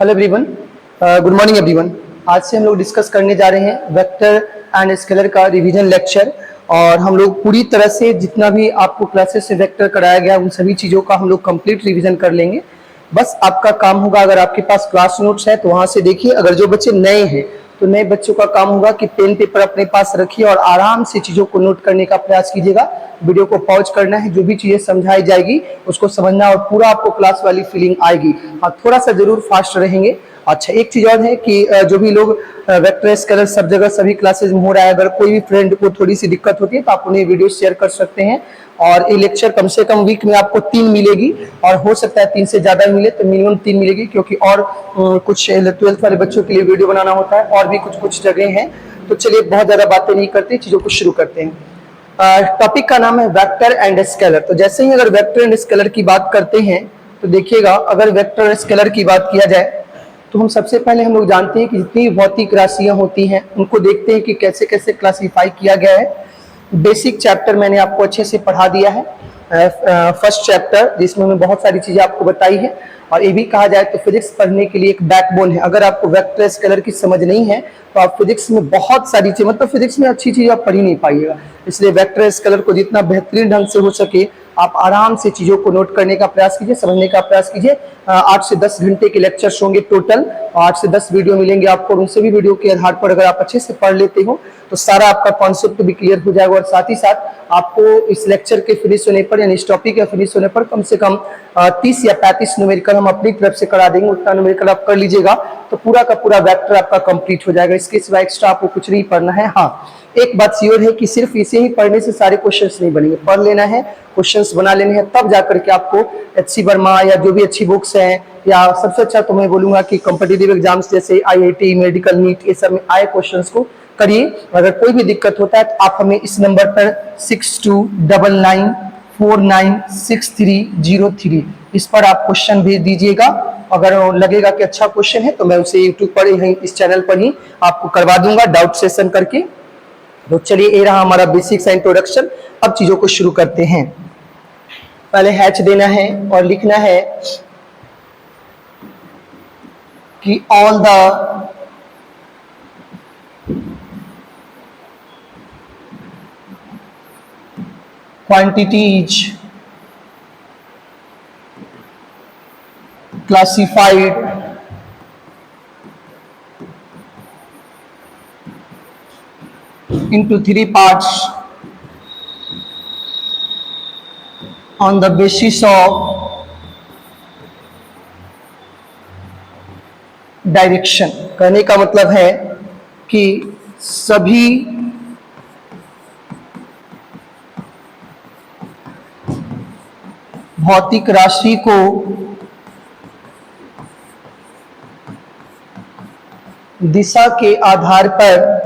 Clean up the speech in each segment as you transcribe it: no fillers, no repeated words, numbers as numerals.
Hello everyone, good morning everyone. आज से हम लोग डिस्कस करने जा रहे हैं वेक्टर एंड स्केलर का रिवीजन लेक्चर। और हम लोग पूरी तरह से जितना भी आपको क्लासेस से वेक्टर कराया गया उन सभी चीज़ों का हम लोग कंप्लीट रिवीजन कर लेंगे। बस आपका काम होगा, अगर आपके पास क्लास नोट्स है तो वहाँ से देखिए। अगर जो बच्चे नए हैं तो नए बच्चों का काम होगा कि पेन पेपर अपने पास रखिए और आराम से चीज़ों को नोट करने का प्रयास कीजिएगा। वीडियो को पॉज करना है, जो भी चीज़ें समझाई जाएगी उसको समझना और पूरा आपको क्लास वाली फीलिंग आएगी। हाँ, थोड़ा सा जरूर फास्ट रहेंगे। अच्छा, एक चीज़ और है कि जो भी लोग वेक्टर स्केलर सब जगह सभी क्लासेज में हो रहा है, अगर कोई भी फ्रेंड को थोड़ी सी दिक्कत होती है तो आप उन्हें वीडियो शेयर कर सकते हैं। और ये लेक्चर कम से कम वीक में आपको 3 मिलेगी, और हो सकता है 3 से ज़्यादा मिले तो मिनिमम 3 मिलेगी, क्योंकि और कुछ 12th वाले बच्चों के लिए वीडियो बनाना होता है और भी कुछ जगह हैं। तो चलिए बहुत ज़्यादा बातें नहीं करते, चीज़ों को शुरू करते हैं। टॉपिक का नाम है वेक्टर एंड स्केलर। तो जैसे ही अगर वेक्टर एंड स्केलर की बात करते हैं तो देखिएगा, अगर वेक्टर एंड स्केलर की बात किया जाए तो हम सबसे पहले हम लोग जानते हैं कि जितनी भौतिक राशियां होती हैं उनको देखते हैं कि कैसे कैसे क्लासीफाई किया गया है। बेसिक चैप्टर मैंने आपको अच्छे से पढ़ा दिया है, फर्स्ट चैप्टर, जिसमें मैंने बहुत सारी चीज़ें आपको बताई है। और ये भी कहा जाए तो फिजिक्स पढ़ने के लिए एक बैकबोन है। अगर आपको वेक्टर स्केलर की समझ नहीं है तो आप फिजिक्स में बहुत सारी चीज़, मतलब फिजिक्स में अच्छी चीज़ आप पढ़ ही नहीं पाइएगा। इसलिए वेक्टर स्केलर को जितना बेहतरीन ढंग से हो सके आप आराम से चीज़ों को नोट करने का प्रयास कीजिए, समझने का प्रयास कीजिए। 8 से 10 घंटे के लेक्चर्स होंगे टोटल, 8 से 10 वीडियो मिलेंगे आपको। उन सभी वीडियो के आधार पर अगर आप अच्छे से पढ़ लेते हो तो सारा आपका कॉन्सेप्ट भी क्लियर हो जाएगा। और साथ ही साथ आपको इस लेक्चर के फिनिश होने पर, यानी इस टॉपिक के फिनिश होने पर कम से कम 30 या 35 न्यूमेरिकल हम अपनी तरफ से करा देंगे। उतना न्यूमेरिकल आप कर लीजिएगा तो पूरा का पूरा वेक्टर आपका कंप्लीट हो जाएगा। इसके सिवा एक्स्ट्रा आपको कुछ नहीं पढ़ना है। हाँ, एक बात श्योर है कि सिर्फ इसे ही पढ़ने से सारे क्वेश्चंस नहीं बनेंगे, पढ़ लेना है, क्वेश्चंस बना लेने हैं, तब जाकर के आपको एचसी वर्मा या जो भी अच्छी बुक्स हैं, या सबसे अच्छा तो मैं बोलूंगा कि कॉम्पिटिटिव एग्जाम्स जैसे आईआईटी, मेडिकल, नीट, ये सब में आए क्वेश्चंस को करिए। अगर कोई भी दिक्कत होता है तो आप हमें इस नंबर पर 6299496303 इस पर आप क्वेश्चन भेज दीजिएगा। अगर लगेगा कि अच्छा क्वेश्चन है तो मैं उसे यूट्यूब पर ही, इस चैनल पर ही आपको करवा दूंगा डाउट सेशन करके। तो चलिए, ये रहा हमारा बेसिक सा इंट्रोडक्शन। अब चीजों को शुरू करते हैं। पहले हैच देना है और लिखना है कि all the quantities classified into 3 parts on the basis of direction. कहने का मतलब है कि सभी भौतिक राशि को दिशा के आधार पर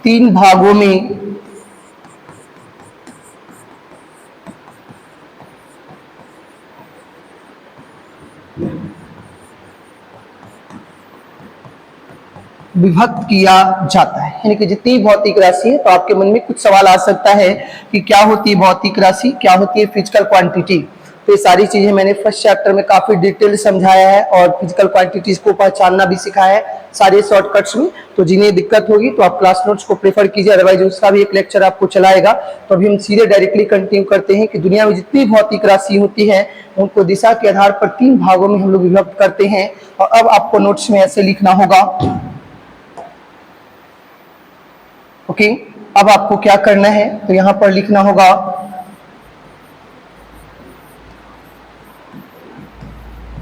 तीन भागों में विभक्त किया जाता है। यानी कि जितनी भौतिक राशि है, तो आपके मन में कुछ सवाल आ सकता है कि क्या होती है भौतिक राशि, क्या होती है फिजिकल क्वांटिटी। तो ये सारी चीजें मैंने फर्स्ट चैप्टर में काफी डिटेल समझाया है और फिजिकल क्वांटिटीज को पहचानना भी सिखाया है सारे शॉर्टकट्स में। तो जिन्हें दिक्कत होगी तो आप क्लास नोट्स को प्रेफर कीजिए, अदरवाइज उसका भी एक लेक्चर आपको चलाएगा। तो अभी हम सीधे डायरेक्टली कंटिन्यू करते हैं कि दुनिया में जितनी भौतिक राशि होती है उनको दिशा के आधार पर 3 भागों में हम लोग विभक्त करते हैं। और अब आपको नोट्स में ऐसे लिखना होगा। ओके, अब आपको क्या करना है, तो यहां पर लिखना होगा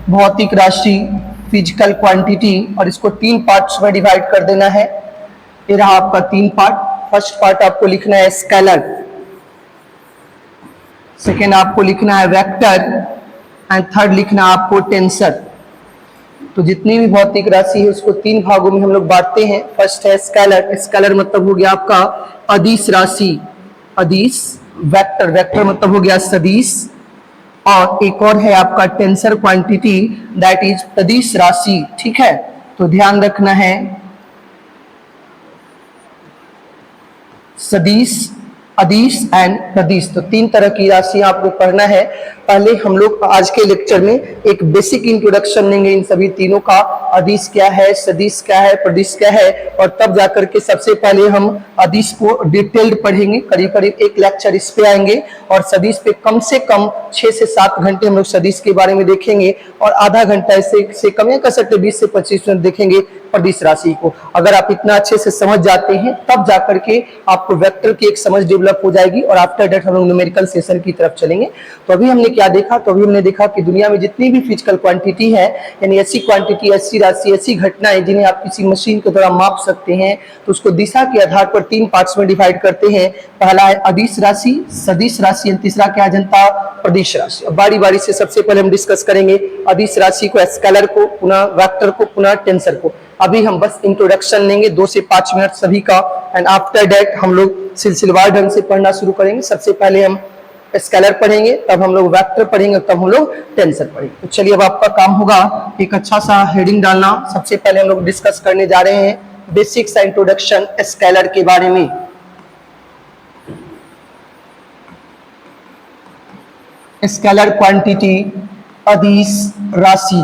भौतिक राशि, फिजिकल क्वांटिटी, और इसको 3 पार्ट्स में डिवाइड कर देना है। ये रहा आपका 3 पार्ट। फर्स्ट पार्ट आपको लिखना है स्केलर, सेकेंड आपको लिखना है वेक्टर, एंड थर्ड लिखना है आपको टेंसर। तो जितनी भी भौतिक राशि है उसको 3 भागों में हम लोग बांटते हैं। फर्स्ट है स्केलर। स्केलर मतलब हो गया आपका अदिश राशि, अदिश। वेक्टर, वेक्टर मतलब हो गया सदिश। और एक और है आपका टेंसर क्वांटिटी, दैट इज सदिश राशि। ठीक है, तो ध्यान रखना है, सदिश अदिश एंड नदीश। तो तीन तरह की राशियां आपको पढ़ना है। पहले हम लोग आज के लेक्चर में एक बेसिक इंट्रोडक्शन लेंगे इन सभी तीनों का, अदिश क्या है, सदिश क्या है, प्रदिश क्या है, और तब जाकर के सबसे पहले हम अदिश को डिटेल्ड पढ़ेंगे, करीब करीब एक लेक्चर इस पे आएंगे, और सदिश पे कम से कम 6 से 7 घंटे हम लोग सदिश के बारे में देखेंगे, और आधा घंटा से कम या कह सकते 20 से 25 मिनट देखेंगे प्रदिश राशि को। अगर आप इतना अच्छे से समझ जाते हैं तब जाकर के आपको वेक्टर की एक समझ डेवलप हो जाएगी, और आफ्टर दैट हम लोग न्यूमेरिकल सेशन की तरफ चलेंगे। तो अभी हमने क्या देखा, तो अभी हमने देखा कि दुनिया में जितनी भी फिजिकल क्वांटिटी है, यानी ऐसी क्वांटिटी, ऐसी राशि, ऐसी घटनाएं जिन्हें आप किसी मशीन के द्वारा माप सकते हैं, तो उसको दिशा के आधार पर 3 पार्ट्स में डिवाइड करते हैं। पहला है अदिश राशि, सदिश राशि, और तीसरा क्या है जनता, प्रदिश राशि। बारी बारी से सबसे पहले हम डिस्कस करेंगे अदिश राशि को, स्केलर को, पुनः वेक्टर को, पुनः टेंसर को। अभी हम बस इंट्रोडक्शन लेंगे 2 से 5 मिनट सभी का, एंड आफ्टर दैट हम लोग सिलसिलेवार ढंग से पढ़ना शुरू करेंगे। सबसे पहले हम स्केलर पढ़ेंगे, तब हम लोग वेक्टर पढ़ेंगे, तब हम लोग टेंसर पढ़ेंगे। तो चलिए अब आपका काम होगा एक अच्छा सा हेडिंग डालना। सबसे पहले हम लोग डिस्कस करने जा रहे हैं बेसिक सा इंट्रोडक्शन स्केलर के बारे में। स्केलर क्वांटिटी, अदिश राशि,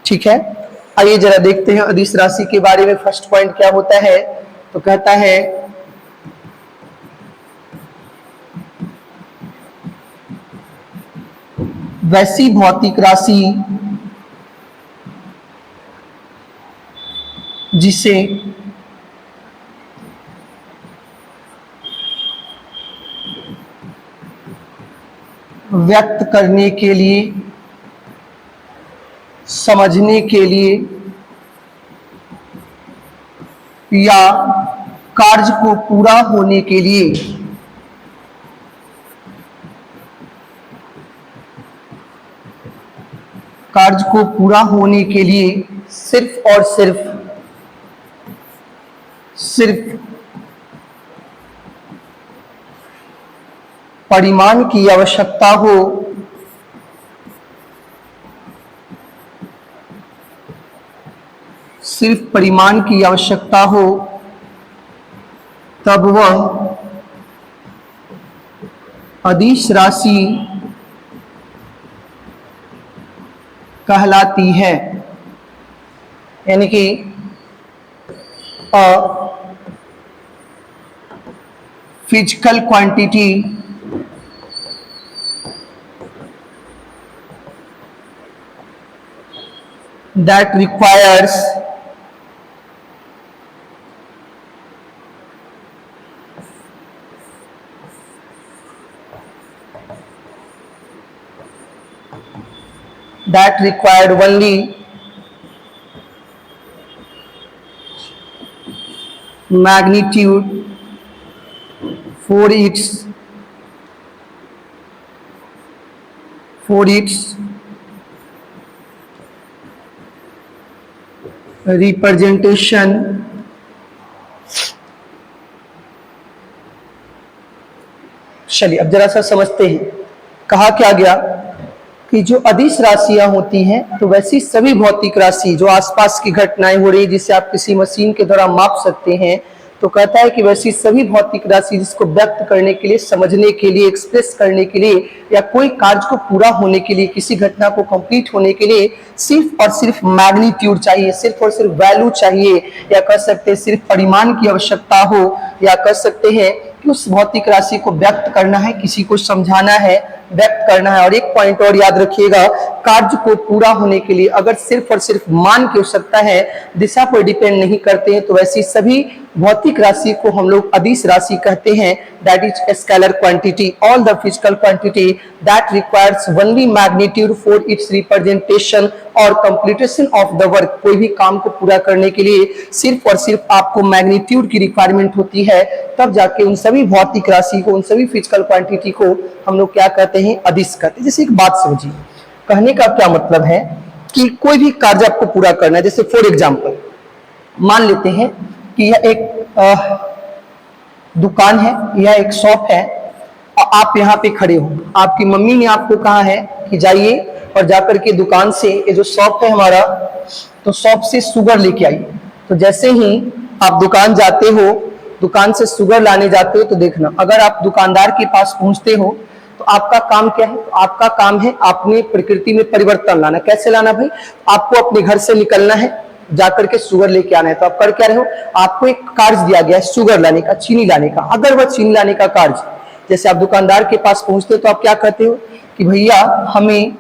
ठीक है। आइए जरा देखते हैं अदिश राशि के बारे में। फर्स्ट पॉइंट क्या होता है, तो कहता है वैसी भौतिक राशि जिसे व्यक्त करने के लिए, समझने के लिए या कार्य को पूरा होने के लिए सिर्फ और सिर्फ परिमाण की आवश्यकता हो, सिर्फ परिमाण की आवश्यकता हो, तब वह अदिश राशि कहलाती है। यानी कि physical quantity that requires only magnitude for its representation चलिए अब जरा सा समझते हैं। कहा क्या गया कि जो अदिश राशियां होती हैं, तो वैसी सभी भौतिक राशि जो आसपास की घटनाएं हो रही जिसे आप किसी मशीन के द्वारा माप सकते हैं, तो कहता है कि वैसी सभी भौतिक राशि जिसको व्यक्त करने के लिए, समझने के लिए, एक्सप्रेस करने के लिए, या कोई कार्य को पूरा होने के लिए, किसी घटना को कंप्लीट होने के लिए सिर्फ और सिर्फ मैग्नीट्यूड चाहिए, सिर्फ और सिर्फ वैल्यू चाहिए, या कह सकते हैं सिर्फ परिमाण की आवश्यकता हो, या कह सकते हैं कि उस भौतिक राशि को व्यक्त करना है, किसी को समझाना है, व्यक्त करना है। और एक पॉइंट और याद रखिएगा, कार्य को पूरा होने के लिए अगर सिर्फ और सिर्फ मान की आवश्यकता है, दिशा पर डिपेंड नहीं करते हैं, तो वैसी सभी भौतिक राशि को हम लोग अदिश राशि कहते हैं। That is scalar quantity, all the physical quantity that requires only magnitude for its representation और कंप्लीटेशन ऑफ द वर्क। कोई भी काम को पूरा करने के लिए सिर्फ और सिर्फ आपको मैग्नीट्यूड की रिक्वायरमेंट होती है, तब जाके उन सभी भौतिक राशि को, उन सभी फिजिकल क्वांटिटी को हम लोग क्या कहते हैं, अदिश कहते हैं। जैसे एक बात समझिए, कहने का क्या मतलब है कि कोई भी कार्य आपको पूरा करना है। जैसे फॉर एग्जाम्पल मान लेते हैं कि यह एक दुकान है, यह एक शॉप है, और आप यहाँ पे खड़े हो। आपकी मम्मी ने आपको कहा है कि जाइए और जाकर के दुकान से, ये जो शॉप है हमारा, तो शॉप से शुगर लेके आइए। तो जैसे ही आप दुकान जाते हो, दुकान से शुगर लाने जाते हो, तो देखना अगर आप दुकानदार के पास पहुंचते हो तो आपका काम क्या है? तो आपका काम है अपने प्रकृति में परिवर्तन लाना। कैसे लाना भाई? आपको अपने घर से निकलना है, जाकर के शुगर लेके आना है। तो आप कर क्या रहे हो? आपको एक कार्य दिया गया है शुगर लाने का, चीनी लाने का। अगर वह चीनी लाने का कार्य, जैसे आप दुकानदार के पास पहुंचते हो तो आप क्या कहते हो कि भैया हमें,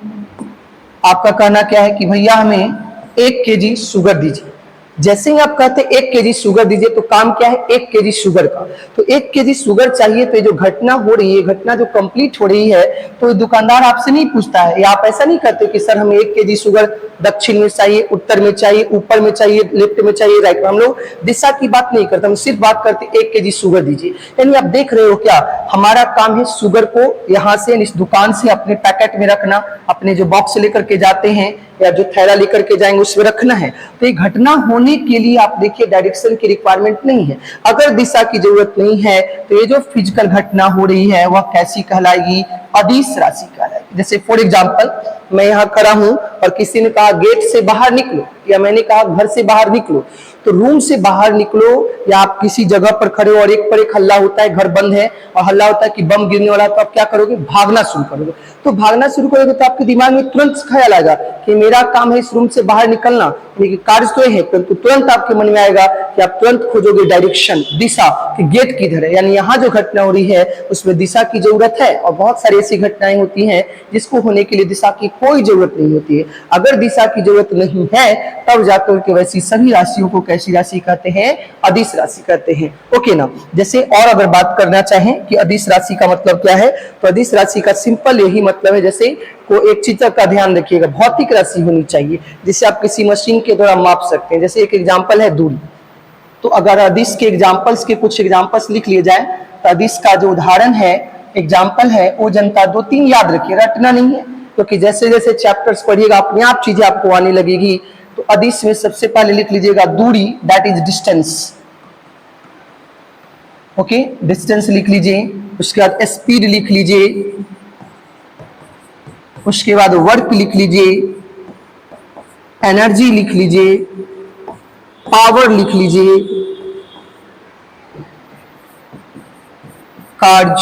आपका कहना क्या है कि भैया हमें 1 केजी शुगर दीजिए। जैसे ही आप कहते 1 केजी शुगर दीजिए, तो काम क्या है? 1 केजी शुगर का। तो 1 केजी शुगर चाहिए, तो ये जो घटना हो रही है, घटना जो कंप्लीट हो रही है, तो दुकानदार आपसे नहीं पूछता है, या आप ऐसा नहीं कहते कि सर हमें 1 केजी शुगर दक्षिण में चाहिए, उत्तर में चाहिए, ऊपर में चाहिए, लेफ्ट में चाहिए, राइट में। हम लोग दिशा की बात नहीं करते, हम सिर्फ बात करते 1 केजी शुगर दीजिए। यानी आप देख रहे हो क्या, हमारा काम है शुगर को यहाँ से, इस दुकान से अपने पैकेट में रखना, अपने जो बॉक्स लेकर के जाते हैं या जो थैला लेकर के जाएंगे उसमें रखना है। तो ये घटना होने के लिए आप देखिए डायरेक्शन की रिक्वायरमेंट नहीं है। अगर दिशा की जरूरत नहीं है, तो ये जो फिजिकल घटना हो रही है वह कैसी कहलाएगी? अदिश राशि कहलाएगी। जैसे फॉर एग्जांपल, मैं यहाँ खड़ा हूं और किसी ने कहा गेट से बाहर निकलो, या मैंने कहा घर से बाहर निकलो, तो रूम से बाहर निकलो, या आप किसी जगह पर खड़े हो और एक पर एक हल्ला होता है, घर बंद है और हल्ला होता है कि बम गिरने वाला है, तो आप क्या करोगे? भागना शुरू करोगे। तो भागना शुरू करोगे तो आपके दिमाग में तुरंत ख्याल आएगा कि मेरा काम है इस रूम से बाहर निकलना, लेकिन कार्य तो है, परंतु तुरंत आपके मन में आएगा कि आप तुरंत खोजोगे डायरेक्शन, दिशा, कि गेट किधर है। यानी यहाँ जो घटना हो रही है उसमें दिशा की जरूरत है, और बहुत सारी ऐसी घटनाएं होती हैं जिसको होने के लिए दिशा की कोई जरूरत नहीं होती है। अगर दिशा की जरूरत नहीं है, तब जाकर के वैसी सभी राशियों को कैसी राशि कहते हैं? अदिश राशि कहते हैं। ओके ना। जैसे और अगर बात करना चाहें कि अदिश राशि का मतलब क्या है, तो अदिश राशि का सिंपल यही मतलब है, जैसे को एक चीज का ध्यान रखिएगा, भौतिक राशि होनी चाहिए जिसे आप किसी मशीन के द्वारा माप सकते हैं। जैसे एक एग्जाम्पल है दूरी, तो अगर अदिश के एग्जाम्पल्स के कुछ एग्जाम्पल्स लिख लिए जाए, तो अदिश का जो उदाहरण है, एग्जाम्पल है, वो जनता 2-3 याद रखिए, रटना नहीं है, क्योंकि जैसे जैसे चैप्टर्स पढ़िएगा अपने आप चीजें आपको आने लगेगी। तो अदिश में सबसे पहले लिख लीजिएगा दूरी, that is distance. Okay, distance लिख लीजिए। उसके बाद स्पीड लिख लीजिए, उसके बाद वर्क लिख लीजिए, एनर्जी लिख लीजिए, पावर लिख लीजिए, कार्य,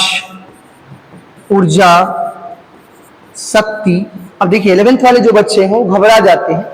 ऊर्जा, शक्ति। अब देखिए 11th वाले जो बच्चे हैं वो घबरा जाते हैं,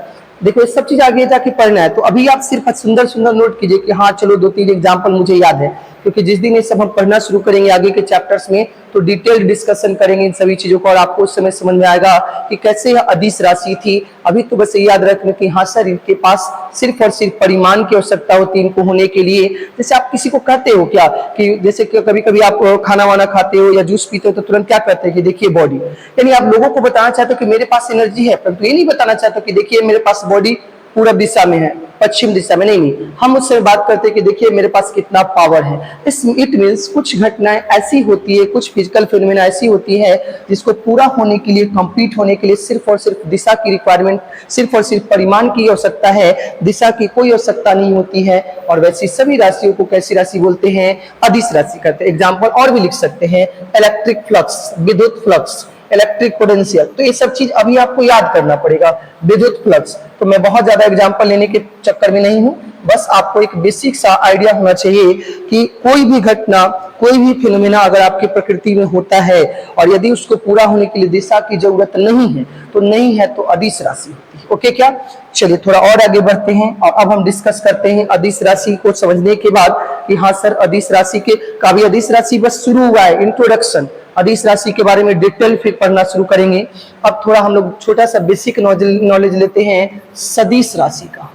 देखो ये सब चीज आगे जाके पढ़ना है, तो अभी आप सिर्फ सुंदर सुंदर नोट कीजिए कि हाँ चलो 2-3 एग्जाम्पल मुझे याद है, क्योंकि जिस दिन ये सब हम पढ़ना शुरू करेंगे आगे के चैप्टर्स में, तो डिटेल्ड डिस्कशन करेंगे इन सभी चीजों को, और आपको उस समय समझ में आएगा कि कैसे यह अदिश राशि थी। अभी तो बस ये याद रखना कि हाँ सर इनके पास सिर्फ और सिर्फ परिमाण की आवश्यकता होती है इनको होने के लिए। जैसे आप किसी को कहते हो क्या कि जैसे कभी कभी आप खाना वाना खाते हो या जूस पीते हो, तो तुरंत क्या कहते हैं कि देखिए बॉडी, यानी आप लोगों को बताना चाहते हो कि मेरे पास एनर्जी है, परंतु ये नहीं बताना चाहते कि देखिए मेरे पास बॉडी पूरब दिशा में है, पश्चिम दिशा में नहीं। हम उससे बात करते हैं कि देखिए मेरे पास कितना पावर है। इट मीन्स कुछ घटनाएं ऐसी होती है, कुछ फिजिकल फिनोमेना ऐसी होती है जिसको पूरा होने के लिए, कंप्लीट होने के लिए सिर्फ और सिर्फ दिशा की रिक्वायरमेंट, सिर्फ और सिर्फ परिमाण की आवश्यकता है, दिशा की कोई आवश्यकता नहीं होती है। और वैसी सभी राशियों को कैसी राशि बोलते हैं? अदिश राशि कहते हैं। एग्जाम्पल और भी लिख सकते हैं, इलेक्ट्रिक फ्लक्स, विद्युत फ्लक्स, इलेक्ट्रिक पोटेंशियल, तो ये सब चीज अभी आपको याद करना पड़ेगा। विद्युत फ्लक्स, तो मैं बहुत ज्यादा एग्जांपल लेने के चक्कर में नहीं हूं, बस आपको एक बेसिक सा आइडिया होना चाहिए कि कोई भी घटना, कोई भी फिनोमेना अगर आपकी प्रकृति में होता है और यदि उसको पूरा होने के लिए दिशा की जरूरत नहीं है, तो नहीं है तो अदिश राशि होती है। ओके क्या? चलिए थोड़ा और आगे बढ़ते हैं, और अब हम डिस्कस करते हैं अदिश राशि को समझने के बाद कि हाँ सर अदिश राशि के का भी, अदिश राशि बस शुरू हुआ है, इंट्रोडक्शन। अदिश राशि के बारे में डिटेल फिर पढ़ना शुरू करेंगे। अब थोड़ा हम लोग छोटा सा बेसिक नॉलेज लेते हैं सदिश राशि का।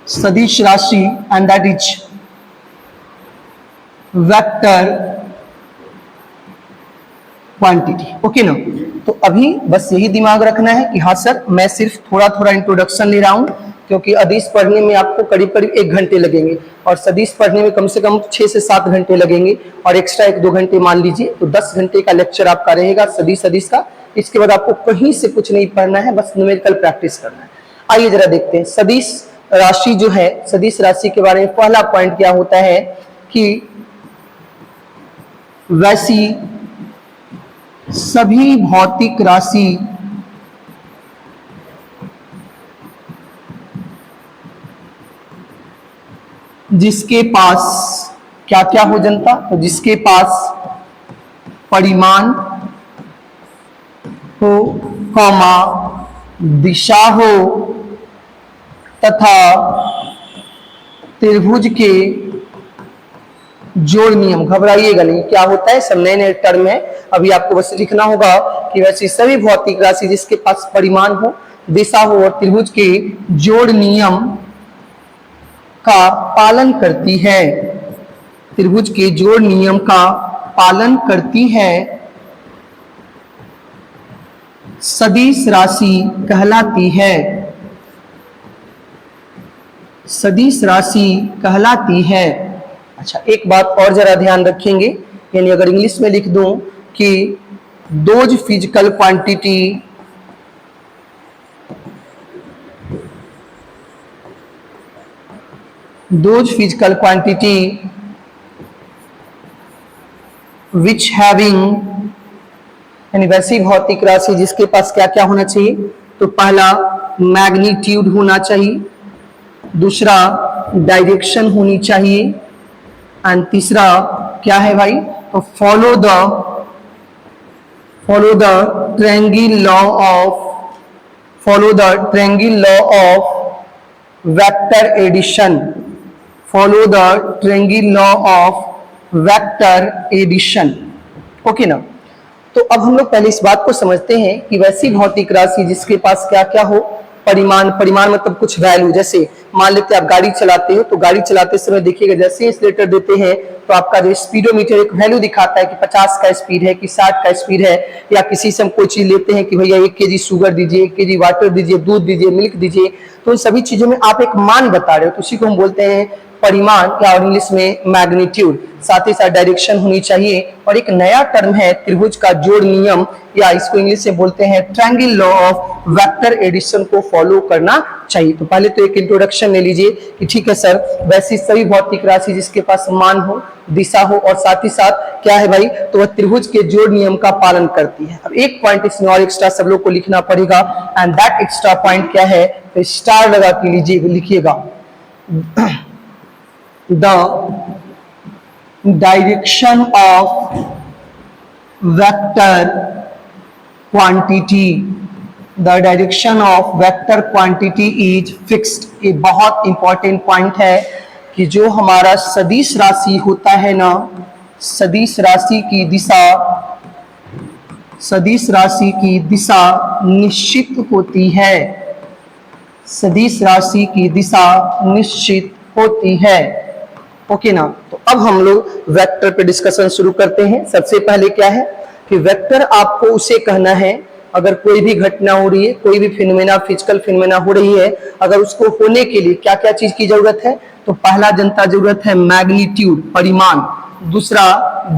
सदिश राशि and that is vector quantity. Okay ना? तो अभी बस यही दिमाग रखना है कि हाँ सर मैं सिर्फ थोड़ा थोड़ा इंट्रोडक्शन ले रहा हूं, क्योंकि अदिश पढ़ने में आपको करीब करीब 1 घंटे लगेंगे और सदिश पढ़ने में कम से कम 6 से 7 घंटे लगेंगे, और एक्स्ट्रा 1-2 घंटे मान लीजिए, तो 10 घंटे का लेक्चर आपका रहेगा सदिश का। इसके बाद आपको कहीं से कुछ नहीं पढ़ना है, बस न्यूमेरिकल प्रैक्टिस करना है। आइए जरा देखते हैं सदिश राशि जो है, सदिश राशि के बारे में पहला पॉइंट क्या होता है कि वैसी सभी भौतिक राशि जिसके पास क्या क्या हो जनता, तो जिसके पास परिमाण हो, कॉमा दिशा हो तथा त्रिभुज के जोड़ नियम। घबराइएगा नहीं, क्या होता है, सब नए नए टर्म है, अभी आपको बस लिखना होगा कि वैसे सभी भौतिक राशि जिसके पास परिमाण हो, दिशा हो और त्रिभुज के जोड़ नियम का पालन करती है, त्रिभुज के जोड़ नियम का पालन करती है, सदिश राशि कहलाती है, सदिश राशि कहलाती है। अच्छा, एक बात और जरा ध्यान रखेंगे, यानी अगर इंग्लिश में लिख दूं कि those physical quantity which having, यानी वैसी भौतिक राशि जिसके पास क्या क्या होना चाहिए, तो पहला मैग्नीट्यूड होना चाहिए, दूसरा डायरेक्शन होनी चाहिए, एंड तीसरा क्या है भाई, तो follow the triangle law of vector addition, follow the triangle law of vector addition. Okay ना। तो अब हम लोग पहले इस बात को समझते हैं कि वैसी भौतिक राशि जिसके पास क्या क्या हो, परिमाण मतलब कुछ वैल्यू, जैसे मान लेते हैं आप गाड़ी चलाते हो, तो गाड़ी चलाते समय देखिएगा जैसे एक्सीलरेटर देते हैं तो आपका जो स्पीडोमीटर एक वैल्यू दिखाता है कि 50 का स्पीड है कि 60 का स्पीड है, या किसी से हम कोई चीज लेते हैं कि भैया 1 kg शुगर दीजिए, 1 kg वाटर दीजिए, दूध दीजिए, मिल्क दीजिए, तो उन सभी चीजों में आप एक मान बता रहे हो, तो उसी को हम बोलते हैं परिमाण, या और इंग्लिश में मैग्नीट्यूड। साथ ही साथ डायरेक्शन होनी चाहिए, और एक नया टर्म है त्रिभुज का जोड़ नियम, या इसको इंग्लिश में बोलते हैं triangle law of vector addition को फॉलो करना चाहिए। तो पहले तो एक इंट्रोडक्शन ले लीजिए कि ठीक है सर, वैसी सभी भौतिक राशि जिसके पास मान हो, दिशा हो और साथ ही साथ क्या है भाई, तो वह त्रिभुज के जोड़ नियम का पालन करती है। अब एक पॉइंट इसमें और एक्स्ट्रा सब लोग को लिखना पड़ेगा, एंड दैट एक्स्ट्रा पॉइंट क्या है, तो स्टार लगा के लीजिए, लिखिएगा the direction of vector quantity, the direction of vector quantity is fixed। ये बहुत इंपॉर्टेंट पॉइंट है कि जो हमारा सदिश राशि होता है ना, सदिश राशि की दिशा निश्चित होती है, सदिश राशि की दिशा निश्चित होती है। ओके ना। तो अब हम लोग वेक्टर पे डिस्कशन शुरू करते हैं। सबसे पहले क्या है कि वेक्टर आपको उसे कहना है, अगर कोई भी घटना हो रही है, कोई भी फिनोमेना, फिजिकल फिनोमेना हो रही है, अगर उसको होने के लिए क्या क्या चीज की जरूरत है, तो पहला जनता जरूरत है मैग्नीट्यूड, परिमाण, दूसरा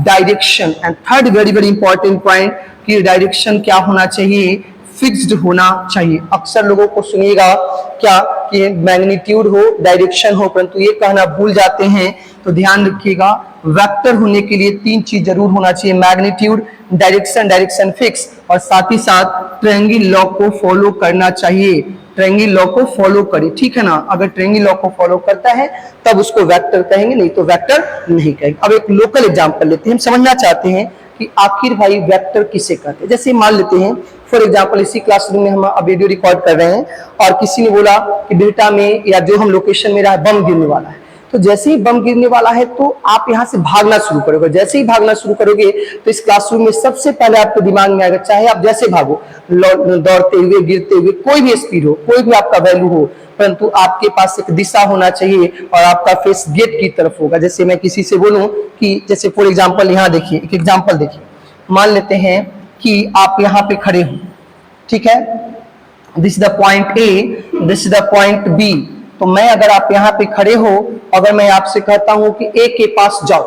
direction, and third very very important point कि डायरेक्शन क्या होना चाहिए, फिक्स्ड होना चाहिए। अक्सर लोगों को सुनिएगा क्या कि मैग्नीट्यूड हो, डायरेक्शन हो, परंतु ये कहना भूल जाते हैं, तो ध्यान रखिएगा वेक्टर होने के लिए 3 चीज जरूर होना चाहिए, मैग्नीट्यूड, डायरेक्शन फिक्स, और साथ ही साथ ट्रायंगल लॉ को फॉलो करना चाहिए। ट्रायंगल लॉ को फॉलो करें, ठीक है ना। अगर ट्रायंगल लॉ को फॉलो करता है तब उसको वेक्टर कहेंगे, नहीं तो वेक्टर नहीं कहेंगे। अब एक लोकल एग्जांपल लेते हैं, हम समझना चाहते हैं कि आखिर भाई वेक्टर किसे कहते हैं। जैसे मान लेते हैं फॉर एग्जांपल, इसी क्लासरूम में हम अब वीडियो रिकॉर्ड कर रहे हैं और किसी ने बोला कि डेल्टा में या जो हम लोकेशन में रहा बम गिरने वाला है, तो जैसे ही बम गिरने वाला है तो आप यहाँ से भागना शुरू करोगे। जैसे ही भागना शुरू करोगे तो इस क्लासरूम में सबसे पहले आपके दिमाग में आएगा, चाहे आप जैसे भागो, दौड़ते हुए, गिरते हुए, कोई भी स्पीड हो, कोई भी आपका वैल्यू हो, परंतु आपके पास एक दिशा होना चाहिए और आपका फेस गेट की तरफ होगा। जैसे मैं किसी से बोलूं कि जैसे फॉर एग्जांपल यहाँ देखिए, एक एग्जांपल देखिए, मान लेते हैं कि आप यहाँ पे खड़े हो, ठीक है, this is the point A, this is the point B. तो मैं अगर आप यहाँ पे खड़े हो, अगर मैं आपसे कहता हूं कि ए के पास जाओ,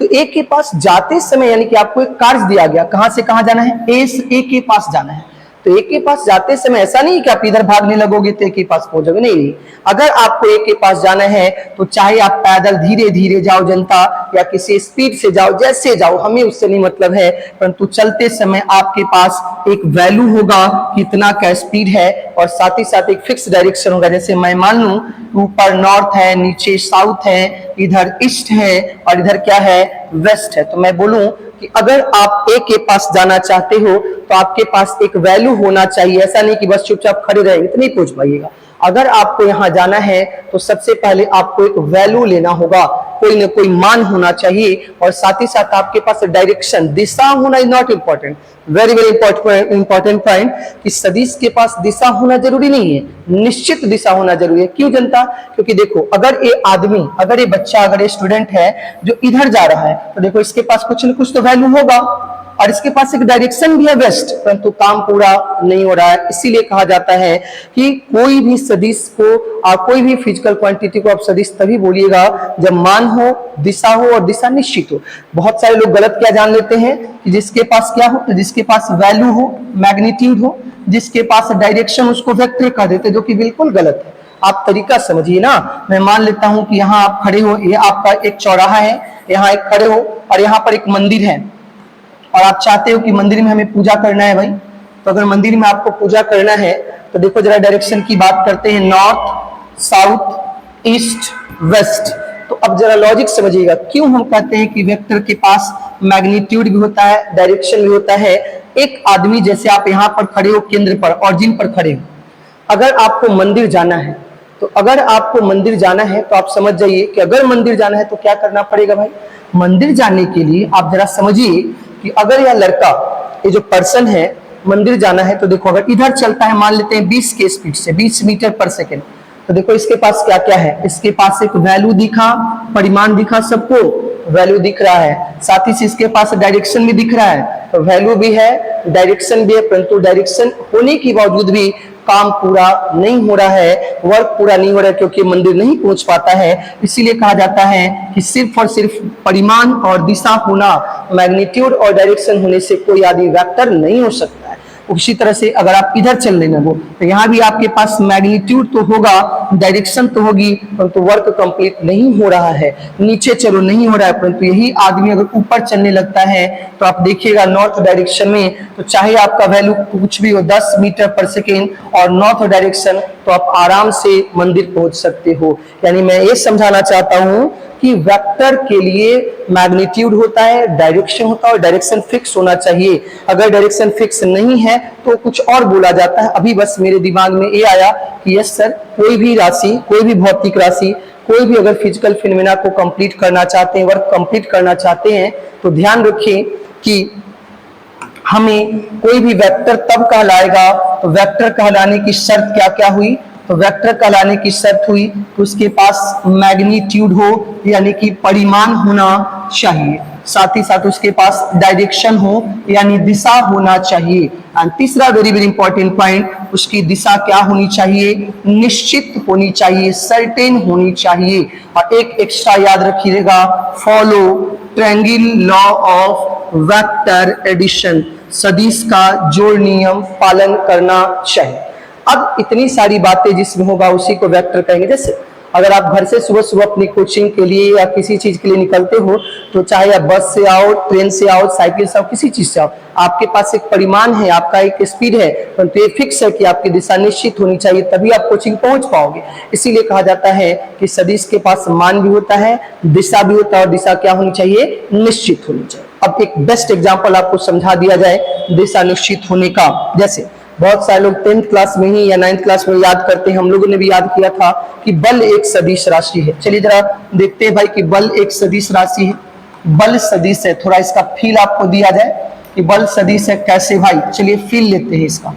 तो ए के पास जाते समय यानी कि आपको एक कार्य दिया गया, कहां से कहां जाना है, ए के पास जाना है। तो ए के पास जाते समय ऐसा नहीं कि आप इधर भागने लगोगे तो ए के पास पहुंचोगे, नहीं। अगर आपको ए के पास जाना है तो चाहे आप पैदल धीरे धीरे जाओ जनता, या किसी स्पीड से जाओ, जैसे जाओ, हमें उससे नहीं मतलब है, परंतु चलते समय आपके पास एक वैल्यू होगा कितना का स्पीड है, और साथ ही साथ एक फिक्स डायरेक्शन होगा। जैसे मैं मान लूं ऊपर नॉर्थ है, नीचे साउथ है, इधर ईस्ट है और इधर क्या है, वेस्ट है। तो मैं बोलूं कि अगर आप ए के पास जाना चाहते हो तो आपके पास एक वैल्यू होना चाहिए। ऐसा नहीं कि बस चुपचाप खड़े रहेंगे तो नहीं पहुंच पाइएगा। अगर आपको यहां जाना है तो सबसे पहले आपको एक वैल्यू लेना होगा, कोई ना कोई मान होना चाहिए, और साथ ही साथ आपके पास डायरेक्शन, दिशा होना is not important, very very important point, कि सदिश के पास दिशा होना जरूरी नहीं है, निश्चित दिशा होना जरूरी है। क्यों जनता? क्योंकि देखो अगर ये आदमी, अगर ये बच्चा, अगर ये स्टूडेंट है जो इधर जा रहा है, तो देखो इसके पास कुछ न कुछ तो वैल्यू होगा, और इसके पास एक डायरेक्शन भी है वेस्ट, परंतु काम पूरा नहीं हो रहा है। इसीलिए कहा जाता है कि कोई भी सदिश को, कोई भी फिजिकल क्वांटिटी को आप सदिश तभी बोलिएगा जब मान हो, दिशा हो और दिशा निश्चित हो। बहुत सारे लोग गलत क्या जान लेते हैं कि जिसके पास क्या हो, जिसके पास वैल्यू हो, मैग्नीट्यूड हो, जिसके पास डायरेक्शन, उसको वेक्टर कह देते, जो कि बिल्कुल गलत है। आप तरीका समझिए ना। मैं मान लेता हूं कि यहाँ आप खड़े हो, ये आपका एक चौराहा है, यहाँ एक खड़े हो और यहाँ पर एक मंदिर है, और आप चाहते हो कि मंदिर में हमें पूजा करना है भाई। तो अगर मंदिर में आपको पूजा करना है तो देखो जरा डायरेक्शन की बात करते हैं, नॉर्थ, साउथ, ईस्ट, वेस्ट। तो अब जरा लॉजिक समझिएगा, क्यों हम कहते हैं कि वेक्टर के पास मैग्नीट्यूड भी होता है, डायरेक्शन भी होता है। एक आदमी, जैसे आप यहाँ पर खड़े हो, केंद्र पर, ऑरिजिन पर खड़े हो, अगर आपको मंदिर जाना है, तो अगर आपको मंदिर जाना है तो आप समझ जाइए कि अगर मंदिर जाना है तो क्या करना पड़ेगा भाई। मंदिर जाने के लिए आप जरा समझिए कि अगर यह लड़का, ये जो पर्सन है, मंदिर जाना है, तो देखो अगर इधर चलता है, मान लेते हैं 20 के स्पीड से, 20 मीटर पर सेकेंड, तो देखो इसके पास क्या क्या है, इसके पास एक वैल्यू दिखा, परिमाण दिखा, सबको वैल्यू दिख रहा है, साथ ही इसके पास डायरेक्शन भी दिख रहा है। तो वैल्यू भी है, डायरेक्शन भी है, परंतु डायरेक्शन होने के बावजूद भी काम पूरा नहीं हो रहा है, वर्क पूरा नहीं हो रहा है, क्योंकि मंदिर नहीं पहुंच पाता है। इसीलिए कहा जाता है कि सिर्फ और सिर्फ परिमाण और दिशा होना, मैग्नीट्यूड और डायरेक्शन होने से कोई आदि वेक्टर नहीं हो सकता है। उसी तरह से अगर आप इधर चलने लगो तो यहाँ भी आपके पास मैग्नीट्यूड तो होगा, डायरेक्शन तो होगी, परंतु वर्क कंप्लीट नहीं हो रहा है। नीचे चलो, नहीं हो रहा है, परंतु यही आदमी अगर ऊपर चलने लगता है तो आप देखिएगा नॉर्थ डायरेक्शन में, तो चाहे आपका वैल्यू कुछ भी हो, 10 मीटर पर सेकेंड और नॉर्थ डायरेक्शन, तो आप आराम से मंदिर पहुंच सकते हो। यानी मैं ये समझाना चाहता हूं कि वेक्टर के लिए मैग्नीट्यूड होता है, डायरेक्शन होता है, और डायरेक्शन फिक्स होना चाहिए। अगर डायरेक्शन फिक्स नहीं है तो कुछ और बोला जाता है। अभी बस मेरे दिमाग में ये आया कि यस सर, कोई भी राशि, कोई भी भौतिक राशि, कोई भी अगर फिजिकल फिनोमेना को कंप्लीट करना चाहते हैं, वर्क कंप्लीट करना चाहते हैं, तो ध्यान रखें कि हमें कोई भी वेक्टर तब कहलाएगा, तो वेक्टर कहलाने की शर्त क्या क्या हुई, तो वेक्टर कहलाने की शर्त हुई तो उसके पास मैग्नीट्यूड हो, यानी कि परिमाण होना चाहिए, साथ ही साथ उसके पास डायरेक्शन हो, यानी दिशा होना चाहिए। एंड तीसरा वेरी वेरी इंपॉर्टेंट पॉइंट, उसकी दिशा क्या होनी चाहिए, निश्चित होनी चाहिए, सर्टेन होनी चाहिए। और एक एक्स्ट्रा याद रखिएगा, follow triangle law of vector addition, सदिश का जोड़ नियम पालन करना चाहिए। अब इतनी सारी बातें जिसमें होगा उसी को वेक्टर कहेंगे। जैसे अगर आप घर से सुबह सुबह अपनी कोचिंग के लिए या किसी चीज के लिए निकलते हो, तो चाहे आप बस से आओ, ट्रेन से आओ, साइकिल से आओ, किसी चीज से आओ, आपके पास एक परिमाण है, आपका एक स्पीड है, परंतु ये फिक्स है कि आपकी दिशा निश्चित होनी चाहिए, तभी आप कोचिंग पहुंच पाओगे। इसीलिए कहा जाता है कि सदिश के पास मान भी होता है, दिशा भी होता है, और दिशा क्या होनी चाहिए, निश्चित होनी चाहिए। अब एक बेस्ट एग्जाम्पल आपको समझा दिया जाए दिशा निश्चित होने का। जैसे बहुत सारे लोग 10th क्लास में ही या 9th क्लास में याद करते हैं, हम लोगों ने भी याद किया था कि बल एक सदिश राशि है। चलिए जरा देखते हैं भाई कि बल एक सदिश राशि है, बल सदिश है। थोड़ा इसका फील आपको दिया जाए कि बल सदिश है कैसे भाई। चलिए फील लेते हैं इसका,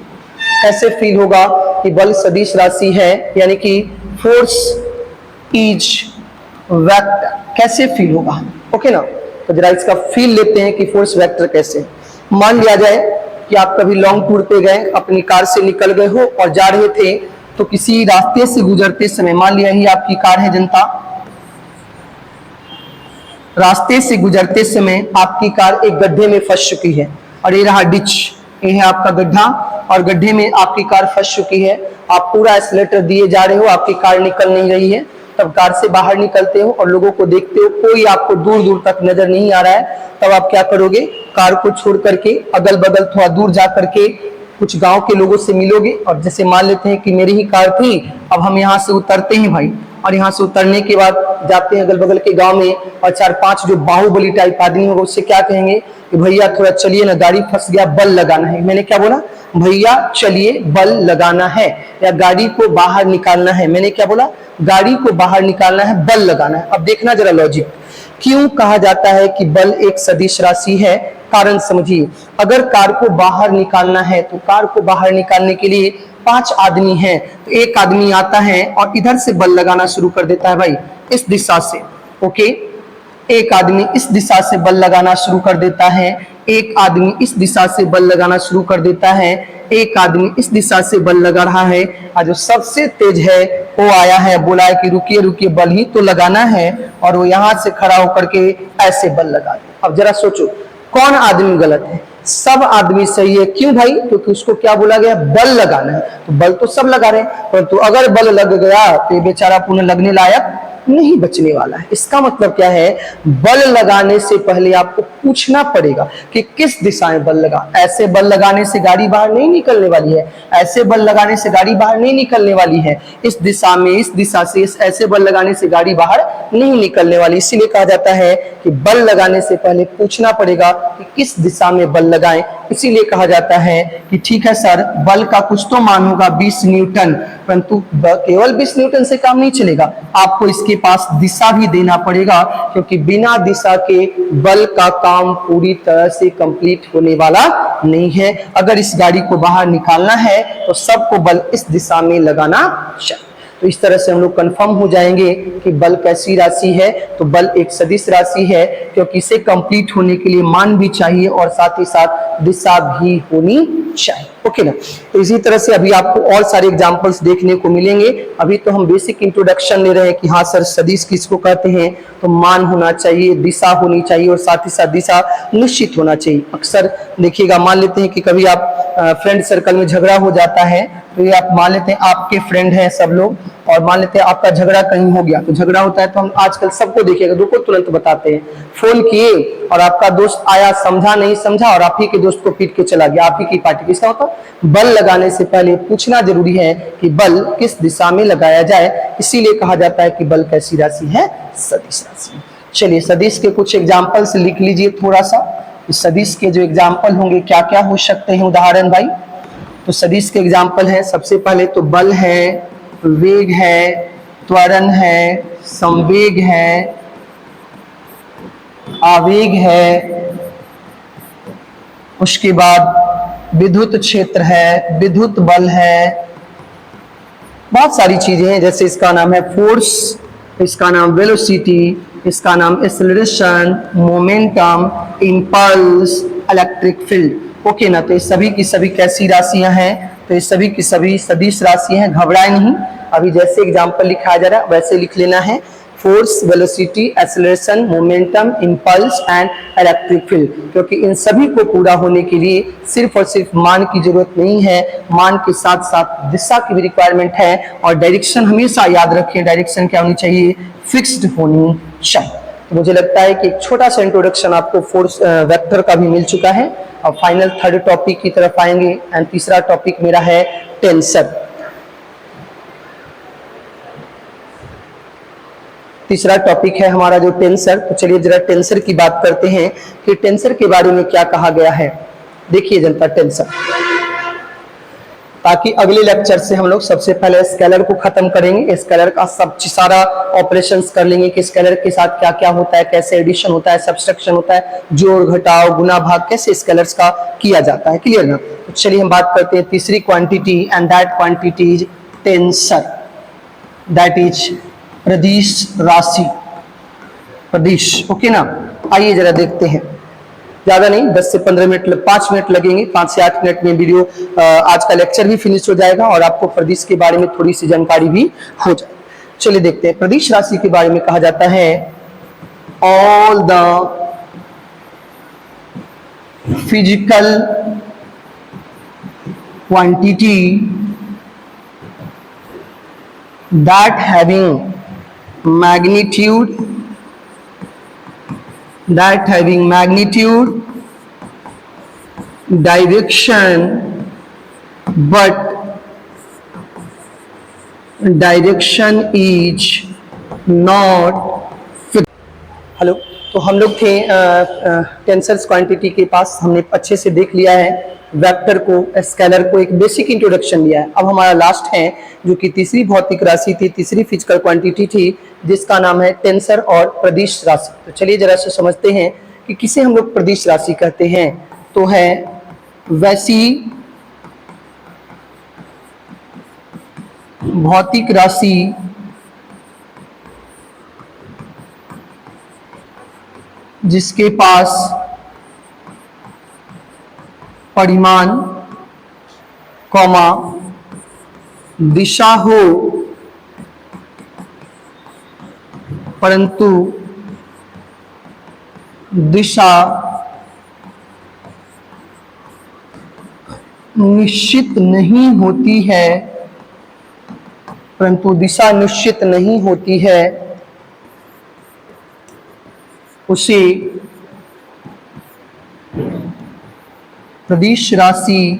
कैसे फील होगा कि बल सदिश राशि है, यानी कि फोर्स इज वेक्टर, कैसे फील होगा, ओके ना। तो जरा इसका फील लेते हैं कि फोर्स वेक्टर कैसे। मान लिया जाए कि आप कभी लॉन्ग टूर पे गए, अपनी कार से निकल गए हो और जा रहे थे, तो किसी रास्ते से गुजरते समय, मान लिया ही आपकी कार है जनता, रास्ते से गुजरते समय आपकी कार एक गड्ढे में फंस चुकी है, और ये रहा डिच, ये है आपका गड्ढा, और गड्ढे में आपकी कार फंस चुकी है, आप पूरा एक्सीलरेटर दिए जा रहे हो, आपकी कार निकल नहीं रही है, तब कार से बाहर निकलते हो और लोगों को देखते हो, कोई आपको दूर दूर तक नजर नहीं आ रहा है, तब आप क्या करोगे, कार को छोड़ करके अगल बगल थोड़ा दूर जा करके कुछ गांव के लोगों से मिलोगे और जैसे मान लेते हैं कि मेरी ही कार थी, अब हम यहाँ से उतरते हैं भाई, और यहाँ से उतरने के बाद जाते हैं अगल बगल के गांव में और 4-5 जो बाहुबली टाइप आदमी होगा उससे क्या कहेंगे कि भैया थोड़ा चलिए ना, गाड़ी फंस गया, बल लगाना है। मैंने क्या बोला, भैया चलिए बल लगाना है, या गाड़ी को बाहर निकालना है। मैंने क्या बोला, गाड़ी को बाहर निकालना है, बल लगाना है। अब देखना जरा लॉजिक, क्यों कहा जाता है कि बल एक सदिश राशि है, कारण समझिए। अगर कार को बाहर निकालना है तो कार को बाहर निकालने के लिए 5 आदमी हैं, तो एक आदमी आता है और इधर से बल लगाना शुरू कर देता है भाई, इस दिशा से। ओके, एक आदमी इस दिशा से बल लगाना शुरू कर देता है, एक आदमी इस दिशा से बल लगाना शुरू कर देता है, एक आदमी इस दिशा से बल लगा रहा है, और जो सबसे तेज है वो आया है, बोला है कि रुकिए रुकिए, बल ही तो लगाना है, और वो यहां से खड़ा होकर के ऐसे बल लगा दिया। अब जरा सोचो कौन आदमी गलत है, सब आदमी सही है। क्यों भाई, क्योंकि उसको क्या बोला गया, बल लगाना है, तो बल तो सब लगा रहे हैं, परंतु अगर बल लग गया तो ये बेचारा पुनः लगने लायक नहीं बचने वाला है। इसका मतलब क्या है, बल लगाने से पहले आपको पूछना पड़ेगा कि किस दिशा में बल लगा। ऐसे बल लगाने से गाड़ी बाहर नहीं निकलने वाली है, ऐसे बल लगाने से गाड़ी बाहर नहीं निकलने वाली है, इस दिशा में, इस दिशा से, इस ऐसे बल लगाने से गाड़ी बाहर नहीं निकलने वाली। इसीलिए कहा जाता है कि बल लगाने से पहले पूछना पड़ेगा कि किस दिशा में बल लगाएं। इसीलिए कहा जाता है कि ठीक है सर, बल का कुछ तो मान होगा 20 न्यूटन, परंतु केवल 20 न्यूटन से काम नहीं चलेगा, आपको इसके पास दिशा भी देना पड़ेगा, क्योंकि बिना दिशा के बल का काम पूरी तरह से कंप्लीट होने वाला नहीं है। अगर इस गाड़ी को बाहर निकालना है तो सबको बल इस दिशा में लगाना चाहिए। तो इस तरह से हम लोग कंफर्म हो जाएंगे कि बल कैसी राशि है, तो बल एक सदिश राशि है, क्योंकि इसे कंप्लीट होने के लिए मान भी चाहिए और साथ ही साथ दिशा भी होनी चाहिए। ओके ना, तो इसी तरह से अभी आपको और सारे एग्जांपल्स देखने को मिलेंगे। अभी तो हम बेसिक इंट्रोडक्शन ले रहे हैं कि हाँ सर सदिश किसको कहते हैं, तो मान होना चाहिए, दिशा होनी चाहिए और साथ ही साथ दिशा निश्चित होना चाहिए। अक्सर देखिएगा, मान लेते हैं कि कभी आप फ्रेंड सर्कल में झगड़ा हो जाता है, तो ये आप मान लेते हैं आपके फ्रेंड हैं सब लोग, और मान लेते हैं आपका झगड़ा कहीं हो गया, तो झगड़ा होता है तो हम आजकल सबको देखिएगा, दुखो तुरंत बताते हैं, फोन किए और आपका दोस्त आया, समझा नहीं समझा और आप ही के दोस्त को पीट के चला गया, आप ही की पार्टी। किसका होता, बल लगाने से पहले पूछना जरूरी है कि बल किस दिशा में लगाया जाए। इसीलिए कहा जाता है कि बल कैसी राशि है, सदिश राशि। चलिए सदिश के कुछ एग्जाम्पल्स लिख लीजिए थोड़ा सा। सदिश के जो एग्जाम्पल होंगे क्या क्या हो सकते हैं उदाहरण भाई, तो सदिश के एग्जाम्पल है, सबसे पहले तो बल है, वेग है, त्वरण है, संवेग है, आवेग है, उसके बाद विद्युत क्षेत्र है, विद्युत बल है, बहुत सारी चीजें हैं। जैसे इसका नाम है फोर्स, इसका नाम वेलोसिटी, इसका नाम acceleration, momentum, impulse, electric field. Okay ना, तो ये सभी की सभी कैसी राशियां हैं, तो ये सभी की सभी सदिश राशि हैं। घबराए नहीं, अभी जैसे एग्जाम्पल लिखा जा रहा है वैसे लिख लेना है। Force, velocity, acceleration, momentum, impulse and electric field, क्योंकि इन सभी को पूरा होने के लिए सिर्फ और सिर्फ मान की जरूरत नहीं है, मान के साथ साथ दिशा की भी रिक्वायरमेंट है। और डायरेक्शन हमेशा याद रखें, डायरेक्शन क्या होनी चाहिए, फिक्स्ड होनी चाहिए। तो मुझे लगता है कि एक छोटा सा इंट्रोडक्शन आपको फोर्स वेक्टर का भी मिल चुका है। अब फाइनल थर्ड टॉपिक की तरफ आएंगे, एंड तीसरा टॉपिक मेरा है टेंसर। तीसरा टॉपिक है हमारा जो टेंसर। तो चलिए जरा टेंसर की बात करते हैं कि टेंसर के बारे में क्या कहा गया है। देखिए जनता, टेंसर, ताकि अगले लेक्चर से हम लोग सबसे पहले स्केलर को खत्म करेंगे, स्केलर का सब सारा ऑपरेशंस कर लेंगे कि स्केलर के साथ क्या क्या होता है, कैसे एडिशन होता है, सब्सट्रैक्शन होता है, जोड़ घटाव गुना भाग कैसे स्केलर्स का किया जाता है। क्लियर ना? तो चलिए हम बात करते हैं तीसरी quantity, and that quantity is tensor, that is प्रदिश राशि, प्रदिश। ओके ना, आइए जरा देखते हैं, ज्यादा नहीं 10 से 15 मिनट, 5 मिनट लगेंगे, 5 से 8 मिनट में वीडियो आज का लेक्चर भी फिनिश हो जाएगा और आपको प्रदिश के बारे में थोड़ी सी जानकारी भी हो जाए। चलिए देखते हैं, प्रदिश राशि के बारे में कहा जाता है all the physical quantity that having magnitude direction but direction is not fixed। Hello, तो हम लोग थे टेंसर्स क्वांटिटी के पास, हमने अच्छे से देख लिया है वेक्टर को, स्केलर को, एक बेसिक इंट्रोडक्शन लिया है। अब हमारा लास्ट है जो कि तीसरी भौतिक राशि थी, तीसरी फिजिकल क्वांटिटी थी, जिसका नाम है टेंसर और प्रदिश राशि। तो चलिए जरा से समझते हैं कि किसे हम लोग प्रदिश राशि कहते हैं। तो है वैसी भौतिक राशि जिसके पास परिमाण, कॉमा, दिशा हो परंतु दिशा निश्चित नहीं होती है, उसे प्रदिश राशि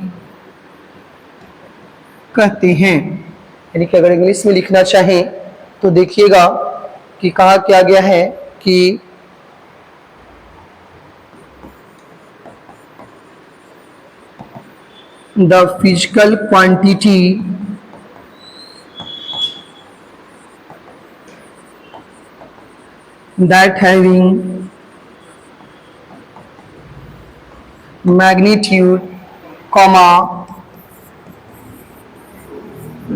कहते हैं। यानी कि अगर इंग्लिश में लिखना चाहें तो देखिएगा कि कहा क्या गया है कि the physical quantity that having magnitude, comma,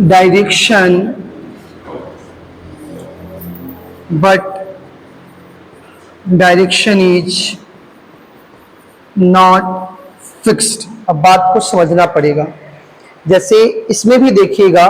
direction but direction is not fixed। अब बात को समझना पड़ेगा। जैसे इसमें भी देखिएगा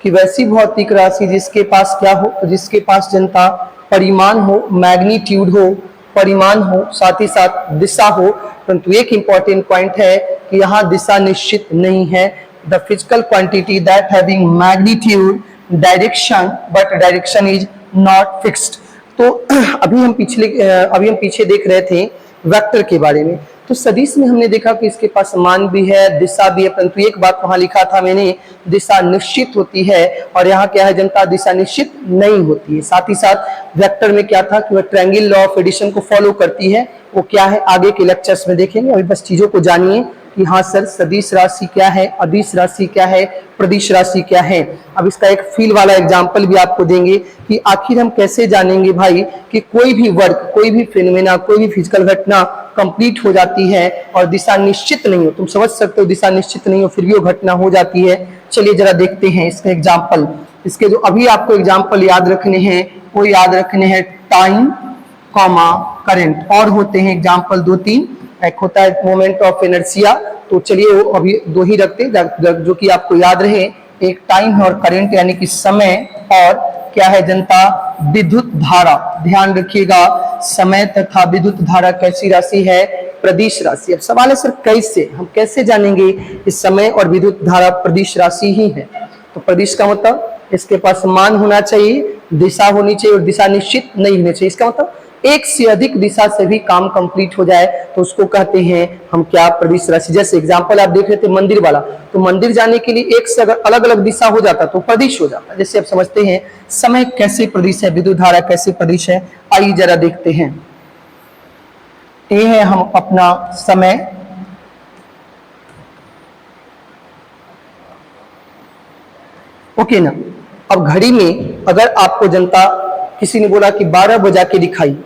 कि वैसी भौतिक राशि जिसके पास क्या हो, जिसके पास जनता परिमाण हो, मैग्नीट्यूड हो, परिमाण हो, साथ ही साथ दिशा हो, परंतु एक इंपॉर्टेंट पॉइंट है कि यहाँ दिशा निश्चित नहीं है। The physical quantity that having magnitude, direction but direction is not fixed. तो अभी हम पीछे देख रहे थे वेक्टर के बारे में। तो सदिश में हमने देखा कि इसके पास मान भी है, दिशा भी है, परंतु एक बात वहां लिखा था मैंने, दिशा निश्चित होती है, और यहाँ क्या है जनता, दिशा निश्चित नहीं होती है। साथ ही साथ वेक्टर में क्या था कि वह ट्रायंगल लॉ ऑफ एडिशन को फॉलो करती है। वो क्या है आगे के लेक्चर्स में देखेंगे। अभी बस चीजों को जानिए कि हाँ सर सदिश राशि क्या है, अदिश राशि क्या है, प्रदिश राशि क्या है। अब इसका एक फील वाला एग्जांपल भी आपको देंगे कि आखिर हम कैसे जानेंगे भाई कि कोई भी वर्क, कोई भी फिनोमेना, कोई भी फिजिकल घटना कंप्लीट हो जाती है और दिशा निश्चित नहीं हो। तुम समझ सकते हो दिशा निश्चित नहीं हो फिर भी वो घटना हो जाती है। चलिए जरा देखते हैं इसका एग्जाम्पल। इसके जो अभी आपको एग्जाम्पल याद रखने हैं वो याद रखने हैं टाइम, कॉमा, करंट, और होते हैं एग्जाम्पल 2-3। एक होता है मोमेंट ऑफ इनर्शिया, तो चलिए वो अभी 2 ही रखते हैं जो कि आपको याद रहे। एक टाइम है और करंट यानी कि समय, और क्या है जनता, विद्युत धारा। ध्यान रखिएगा समय तथा विद्युत धारा कैसी राशि है, प्रदिश राशि। अब सवाल है सर कैसे, हम कैसे जानेंगे इस समय और विद्युत धारा प्रदिश राशि ही है। तो प्रदिश का मतलब इसके पास मान होना चाहिए, दिशा होनी चाहिए और दिशा निश्चित नहीं होनी चाहिए। इसका मतलब एक से अधिक दिशा से भी काम कंप्लीट हो जाए तो उसको कहते हैं हम क्या, प्रदिश राशि। जैसे एग्जांपल आप देख रहे थे मंदिर वाला, तो मंदिर जाने के लिए एक से अगर अलग अलग दिशा हो जाता तो प्रदिश हो जाता। जैसे आप समझते हैं समय कैसे प्रदिश है, विद्युत धारा कैसे प्रदिश है, आइए जरा देखते हैं। ये है हम अपना समय, ओके ना। अब घड़ी में अगर आपको जनता किसी ने बोला कि 12 बजा के दिखाई,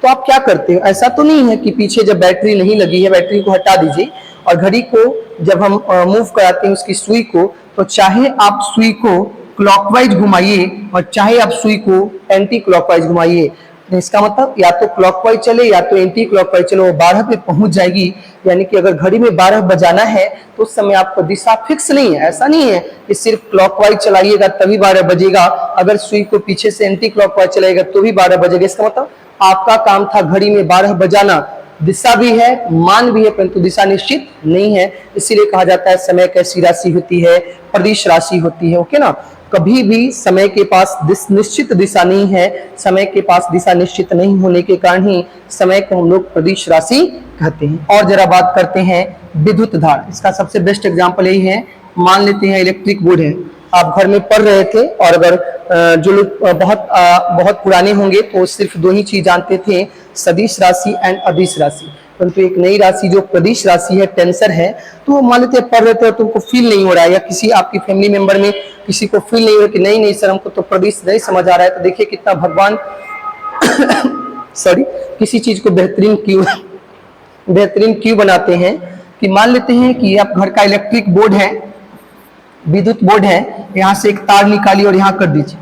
तो आप क्या करते हो? ऐसा तो नहीं है कि पीछे जब बैटरी नहीं लगी है बैटरी को हटा दीजिए, और घड़ी को जब हम मूव कराते हैं उसकी सुई को, तो चाहे आप सुई को क्लॉकवाइज घुमाइए और चाहे आप सुई को एंटी क्लॉकवाइज घुमाइए। इसका मतलब या तो क्लॉकवाइज चले या तो एंटी क्लॉकवाइज चले, वो 12 पे पहुंच जाएगी। यानी कि अगर घड़ी में 12 बजाना है तो उस समय आपको दिशा फिक्स नहीं है। ऐसा नहीं है कि सिर्फ क्लॉकवाइज चलाइएगा तभी 12 बजेगा, अगर सुई को पीछे से एंटी क्लॉकवाइज चलाएगा तो भी 12 बजेगा। इसका मतलब आपका काम था घड़ी में 12 बजाना, दिशा भी है, मान भी है, परंतु दिशा निश्चित नहीं है। इसीलिए कहा जाता है समय कैसी राशि होती है, प्रदिश राशि होती है। ओके ना, कभी भी समय के पास निश्चित दिशा नहीं है। समय के पास दिशा निश्चित नहीं होने के कारण ही समय को हम लोग प्रदिश राशि कहते हैं। और जरा बात करते हैं विद्युत धारा। इसका सबसे बेस्ट एग्जाम्पल यही है, मान लेते हैं इलेक्ट्रिक बोर्ड है, आप घर में पढ़ रहे थे, और अगर जो लोग बहुत पुराने होंगे तो सिर्फ दो ही चीज जानते थे, सदिश राशि एंड अदिश राशि। परंतु एक नई राशि जो प्रदिश राशि है, टेंसर है, तो मान लेते हैं पढ़ रहे थे, तुमको फील नहीं हो रहा है, या किसी आपकी फैमिली मेंबर में किसी को फील नहीं हो रहा कि नहीं सर हमको तो प्रदिश नहीं समझ आ रहा है, तो देखिए कितना भगवान सॉरी किसी चीज को बेहतरीन क्यों बनाते हैं। कि मान लेते हैं कि आप घर का इलेक्ट्रिक बोर्ड है, विद्युत बोर्ड है, यहाँ से एक तार निकालिए और यहाँ कर दीजिए,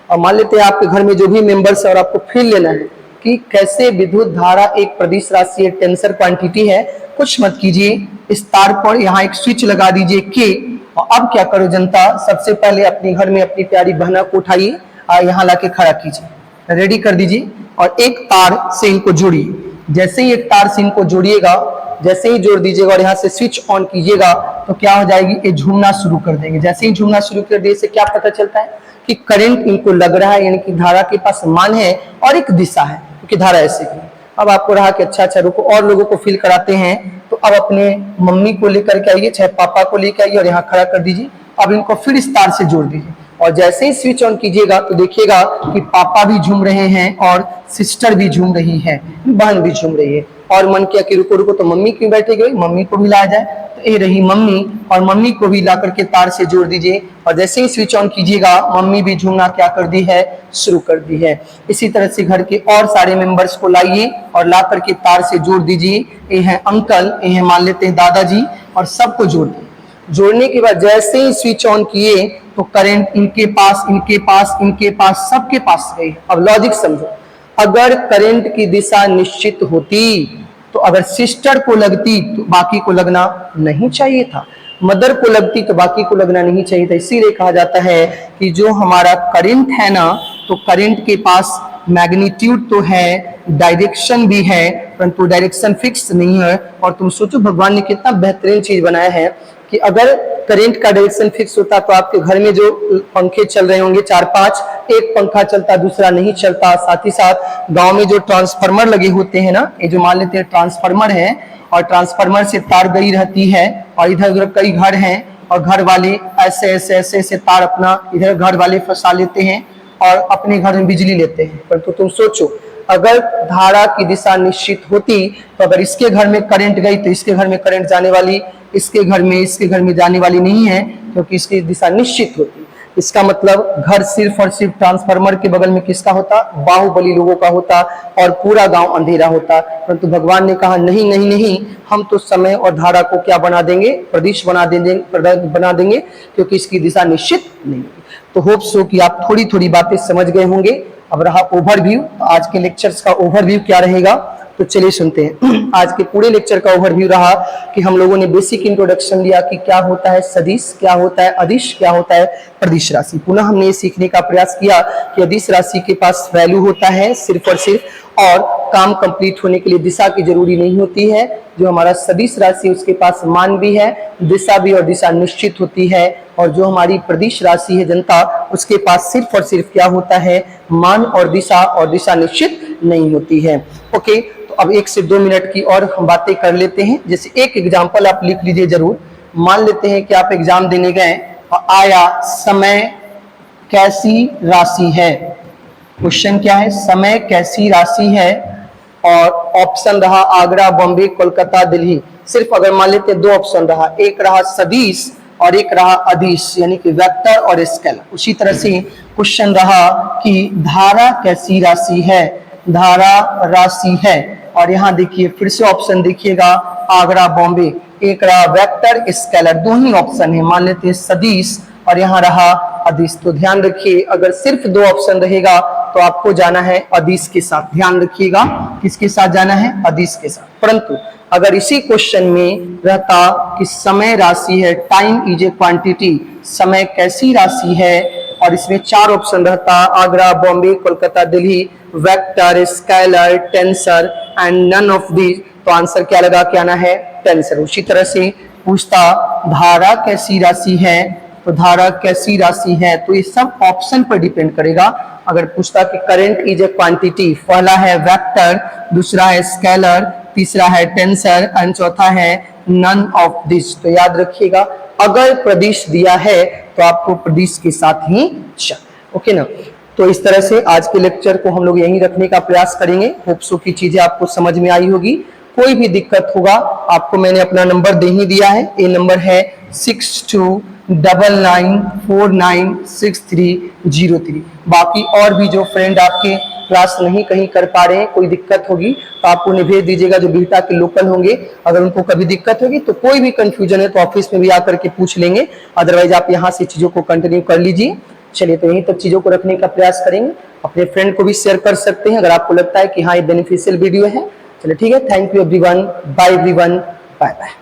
और मान लेते हैं आपके घर में जो भी मेंबर्स है और आपको फील लेना है कि कैसे विद्युत धारा एक प्रदिश राशि है, टेंसर क्वांटिटी है। कुछ मत कीजिए, इस तार पर यहाँ एक स्विच लगा दीजिए के, और अब क्या करो जनता, सबसे पहले अपने घर में अपनी प्यारी बहना को उठाइए और यहाँ लाके खड़ा कीजिए, रेडी कर दीजिए, और एक तार से इनको जोड़िए। जैसे ही एक तार से इनको जोड़िएगा, जैसे ही जोड़ दीजिएगा और यहाँ से स्विच ऑन कीजिएगा, तो क्या हो जाएगी, ये झूमना शुरू कर देंगे। जैसे ही झूमना शुरू कर दिए, इससे क्या पता चलता है कि करंट इनको लग रहा है, यानी कि धारा के पास मान है और एक दिशा है, क्योंकि धारा ऐसे की। अब आपको रहा कि अच्छा रुको और लोगों को फील कराते हैं, तो अब अपने मम्मी को लेकर के आइए, चाहे पापा को लेकर आइए और यहाँ खड़ा कर दीजिए। अब इनको फिर इस तार से जोड़ दीजिए, और जैसे ही स्विच ऑन कीजिएगा तो देखिएगा कि पापा भी झूम रहे हैं और सिस्टर भी झूम रही है, बहन भी झूम रही है। और मन किया कि रुको तो मम्मी क्यों बैठे गए, मम्मी को भी लाया जाए, तो ये रही मम्मी, और मम्मी को भी ला करके तार से जोड़ दीजिए, और जैसे ही स्विच ऑन कीजिएगा मम्मी भी झूमना क्या कर दी है, शुरू कर दी है। इसी तरह से घर के और सारे मेंबर्स को लाइए और ला करके तार से जोड़ दीजिए। ये है अंकल, ये है मान लेते हैं दादाजी, और सबको जोड़ दिए। जोड़ने के बाद जैसे ही स्विच ऑन किए तो करंट इनके पास, इनके पास, इनके पास, सबके पास गई। अब लॉजिक समझो, अगर करंट की दिशा निश्चित होती तो अगर सिस्टर को लगती तो बाकी को लगना नहीं चाहिए था, मदर को लगती तो बाकी को लगना नहीं चाहिए था। इसीलिए कहा जाता है कि जो हमारा करंट है ना, तो करंट के पास मैग्नीट्यूड तो है, डायरेक्शन भी है, परंतु डायरेक्शन फिक्स नहीं है। और तुम सोचो भगवान ने कितना बेहतरीन चीज बनाया है कि अगर करंट का डायरेक्शन फिक्स होता तो आपके घर में जो पंखे चल रहे होंगे 4-5, एक पंखा चलता दूसरा नहीं चलता। साथ ही साथ गांव में जो ट्रांसफार्मर लगे होते हैं ना, ये जो मान लेते हैं ट्रांसफार्मर है, और ट्रांसफार्मर से तार गई रहती है, और इधर उधर कई घर हैं, और घर वाले ऐसे ऐसे ऐसे ऐसे तार अपना इधर घर वाले फंसा लेते हैं और अपने घर में बिजली लेते हैं। परंतु तुम सोचो, अगर धारा की दिशा निश्चित होती तो अगर इसके घर में करंट गई तो इसके घर में करंट जाने वाली, इसके घर में जाने वाली नहीं है, क्योंकि इसकी दिशा निश्चित होती। इसका मतलब घर सिर्फ और सिर्फ ट्रांसफार्मर के बगल में किसका होता, बाहुबली लोगों का होता, और पूरा गांव अंधेरा होता। परंतु भगवान ने कहा नहीं नहीं नहीं, हम तो समय और धारा को क्या बना देंगे, प्रदिश बना देंगे, क्योंकि इसकी दिशा निश्चित नहीं। तो होप सो कि आप थोड़ी थोड़ी बातें समझ गए होंगे। अब रहा ओवरव्यू, तो आज के लेक्चर्स का ओवरव्यू क्या रहेगा, तो चलिए सुनते हैं। आज के पूरे लेक्चर का ओवरव्यू रहा कि हम लोगों ने बेसिक इंट्रोडक्शन लिया कि क्या होता है सदिश, क्या होता है अदिश, क्या होता है प्रदिश राशि। पुनः हमने ये सीखने का प्रयास किया कि अदिश राशि के पास वैल्यू होता है सिर्फ और सिर्फ, और काम कंप्लीट होने के लिए दिशा की जरूरी नहीं होती है। जो हमारा सदिश राशि उसके पास मान भी है, दिशा भी, और दिशा निश्चित होती है। और जो हमारी प्रदिश राशि है जनता, उसके पास सिर्फ और सिर्फ क्या होता है, मान और दिशा निश्चित नहीं होती है। ओके, तो अब 1 से 2 मिनट की और हम बातें कर लेते हैं। जैसे एक एग्जाम्पल आप लिख लीजिए जरूर। मान लेते हैं कि आप एग्जाम देने गए और आया समय कैसी राशि है। क्वेश्चन क्या है, समय कैसी राशि है, और ऑप्शन रहा आगरा, बॉम्बे, कोलकाता, दिल्ली। सिर्फ अगर मान लेते हैं 2 ऑप्शन रहा, एक रहा सदिश और एक रहा अदिश, यानी कि वेक्टर और स्केलर। उसी तरह से क्वेश्चन रहा कि धारा कैसी राशि है, धारा राशि है, और यहाँ देखिए फिर से ऑप्शन देखिएगा आगरा, बॉम्बे। एक रहा वेक्टर, स्केलर, 2 ही ऑप्शन है। मान लेते हैं सदिश और यहाँ रहा अदिश। तो ध्यान रखिए, अगर सिर्फ 2 ऑप्शन रहेगा तो आपको जाना है अदिश के साथ। ध्यान रखिएगा, किसके साथ जाना है, अदिश के साथ। परंतु अगर इसी क्वेश्चन में रहता कि समय राशि है, टाइम इज ए क्वांटिटी, समय कैसी राशि है, और इसमें 4 ऑप्शन रहता, Agra, Bombay, Kolkata, Delhi, vector, scalar, tensor and none of these. तो आंसर क्या लगा, क्या आना है, टेंसर। उसी तरह से पूछता धारा कैसी राशि है, तो धारा कैसी राशि है, तो ये सब ऑप्शन पर डिपेंड करेगा। अगर पूछता कि करंट इज ए क्वांटिटी, पहला है वेक्टर, दूसरा है स्केलर, तीसरा है टेंसर एंड चौथा है नन ऑफ दिस। तो याद रखिएगा, अगर प्रदेश दिया है तो आपको प्रदेश के साथ ही चल, ओके ना। तो इस तरह से आज के लेक्चर को हम लोग यहीं रखने का प्रयास करेंगे। होप सो की चीजें आपको समझ में आई होगी। कोई भी दिक्कत होगा आपको मैंने अपना नंबर दे ही दिया है, ये नंबर है 6299496303। बाकी और भी जो फ्रेंड आपके क्लास नहीं कहीं कर पा रहे हैं, कोई दिक्कत होगी तो आप उन्हें भेज दीजिएगा जो बिहटा के लोकल होंगे। अगर उनको कभी दिक्कत होगी तो कोई भी कंफ्यूजन है तो ऑफिस में भी आकर के पूछ लेंगे, अदरवाइज आप यहाँ से चीजों को कंटिन्यू कर लीजिए। चलिए, तो यहीं तक चीजों को रखने का प्रयास करेंगे। अपने फ्रेंड को भी शेयर कर सकते हैं अगर आपको लगता है कि हाँ ये बेनिफिशियल वीडियो है। चलिए ठीक है, thank you everyone, bye everyone, bye bye.